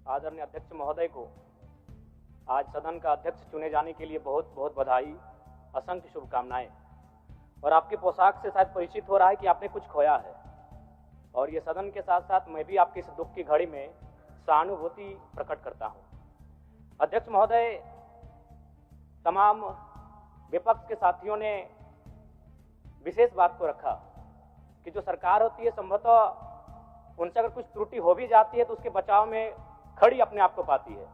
आदरणीय अध्यक्ष महोदय को आज सदन का अध्यक्ष चुने जाने के लिए बहुत बहुत बधाई, असंख्य शुभकामनाएं। और आपकी पोशाक से शायद परिचित हो रहा है कि आपने कुछ खोया है, और ये सदन के साथ साथ मैं भी आपकी इस दुख की घड़ी में सहानुभूति प्रकट करता हूं। अध्यक्ष महोदय, तमाम विपक्ष के साथियों ने विशेष बात को रखा कि जो सरकार होती है संभवतः उनसे अगर कुछ त्रुटि हो भी जाती है तो उसके बचाव में खड़ी अपने आप को पाती है।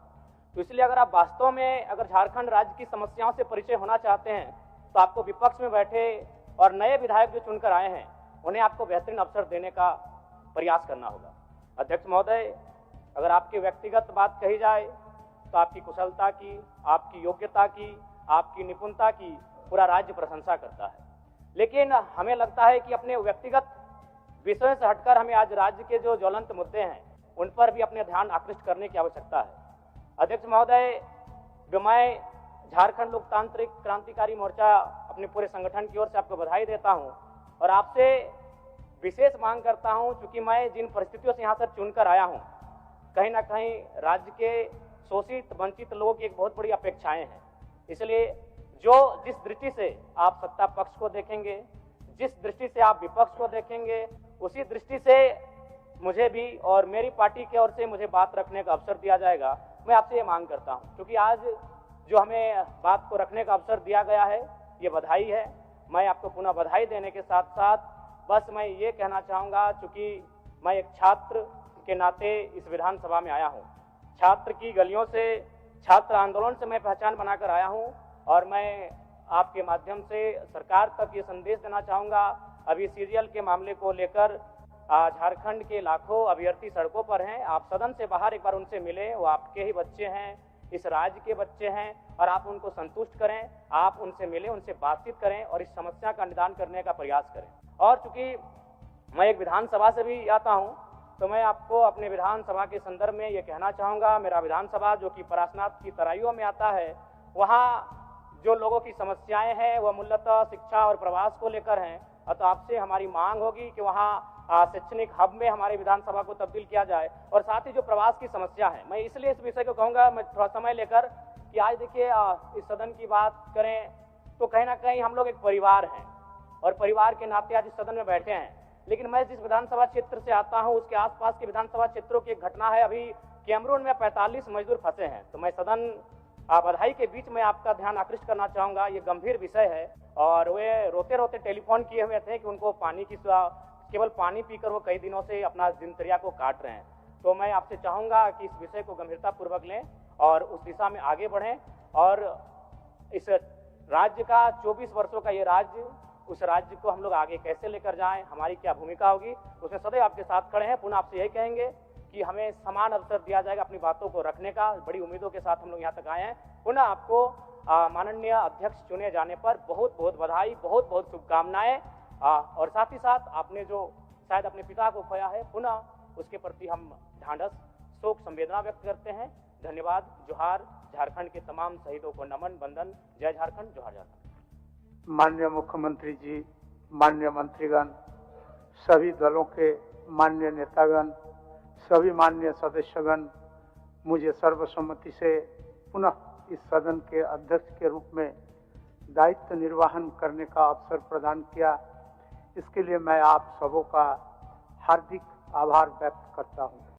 तो इसलिए अगर आप वास्तव में अगर झारखंड राज्य की समस्याओं से परिचय होना चाहते हैं तो आपको विपक्ष में बैठे और नए विधायक जो चुनकर आए हैं उन्हें आपको बेहतरीन अवसर देने का प्रयास करना होगा। अध्यक्ष महोदय, अगर आपकी व्यक्तिगत बात कही जाए तो आपकी कुशलता की, आपकी योग्यता की, आपकी निपुणता की पूरा राज्य प्रशंसा करता है, लेकिन हमें लगता है कि अपने व्यक्तिगत विषयों से हटकर हमें आज राज्य के जो ज्वलंत मुद्दे हैं उन पर भी अपने ध्यान आकृष्ट करने की आवश्यकता है। अध्यक्ष महोदय, मैं झारखंड लोकतांत्रिक क्रांतिकारी मोर्चा अपने पूरे संगठन की ओर से आपको बधाई देता हूं और आपसे विशेष मांग करता हूं, क्योंकि मैं जिन परिस्थितियों से यहां से चुनकर आया हूं, कहीं ना कहीं राज्य के शोषित वंचित लोगों की एक बहुत बड़ी अपेक्षाएं हैं। इसलिए जिस दृष्टि से आप सत्ता पक्ष को देखेंगे, जिस दृष्टि से आप विपक्ष को देखेंगे, उसी दृष्टि से मुझे भी और मेरी पार्टी की ओर से मुझे बात रखने का अवसर दिया जाएगा। मैं आपसे ये मांग करता हूं, क्योंकि आज जो हमें बात को रखने का अवसर दिया गया है ये बधाई है। मैं आपको पुनः बधाई देने के साथ साथ बस मैं ये कहना चाहूँगा, चूँकि मैं एक छात्र के नाते इस विधानसभा में आया हूँ, छात्र की गलियों से, छात्र आंदोलन से मैं पहचान बनाकर आया हूँ, और मैं आपके माध्यम से सरकार तक ये संदेश देना चाहूँगा। अभी सीरियल के मामले को लेकर झारखंड के लाखों अभ्यर्थी सड़कों पर हैं। आप सदन से बाहर एक बार उनसे मिलें, वो आपके ही बच्चे हैं, इस राज्य के बच्चे हैं, और आप उनको संतुष्ट करें, आप उनसे मिलें, उनसे बातचीत करें और इस समस्या का निदान करने का प्रयास करें। और चूंकि मैं एक विधानसभा से भी आता हूं, तो मैं आपको अपने विधानसभा के संदर्भ में ये कहना चाहूँगा, मेरा विधानसभा जो कि परासनाथ की तराइयों में आता है, वहाँ जो लोगों की समस्याएं हैं वह मूलतः शिक्षा और प्रवास को लेकर हैं। तो आपसे हमारी मांग होगी कि वहाँ शैक्षणिक हब में हमारे विधानसभा को तब्दील किया जाए, और साथ ही जो प्रवास की समस्या है, मैं इसलिए इस विषय को कहूँगा, मैं थोड़ा समय लेकर, कि आज देखिए इस सदन की बात करें तो कहीं ना कहीं हम लोग एक परिवार हैं और परिवार के नाते आज इस सदन में बैठे हैं। लेकिन मैं जिस विधानसभा क्षेत्र से आता हूँ उसके आसपास के विधानसभा क्षेत्रों की एक घटना है। अभी कैमरून में 45 मजदूर फंसे हैं, तो मैं सदन बधाई के बीच में आपका ध्यान आकृष्ट करना चाहूँगा। ये गंभीर विषय है और वे रोते रोते टेलीफोन किए हुए थे कि उनको पानी की, केवल पानी पीकर वो कई दिनों से अपना दिनचर्या को काट रहे हैं। तो मैं आपसे चाहूँगा कि इस विषय को गंभीरता पूर्वक लें और उस दिशा में आगे बढ़ें, और इस राज्य का 24 वर्षों का ये राज्य, उस राज्य को हम लोग आगे कैसे लेकर जाएं, हमारी क्या भूमिका होगी, उसमें सदैव आपके साथ खड़े हैं। पुनः आपसे यही कहेंगे कि हमें समान अवसर दिया जाएगा अपनी बातों को रखने का। बड़ी उम्मीदों के साथ हम लोग यहाँ तक आए हैं। पुनः आपको माननीय अध्यक्ष चुने जाने पर बहुत बहुत बधाई, बहुत बहुत शुभकामनाएं, और साथ ही साथ आपने जो शायद अपने पिता को खोया है, पुनः उसके प्रति हम ढांढस, शोक, संवेदना व्यक्त करते हैं। धन्यवाद। जोहार। झारखंड के तमाम शहीदों को नमन, वंदन। जय झारखंड, जोहार झारखंड। माननीय मुख्यमंत्री जी, माननीय मंत्रीगण, सभी दलों के माननीय नेतागण, सभी माननीय सदस्यगण, मुझे सर्वसम्मति से पुनः इस सदन के अध्यक्ष के रूप में दायित्व निर्वहन करने का अवसर प्रदान किया। इसके लिए मैं आप सबों का हार्दिक आभार व्यक्त करता हूँ।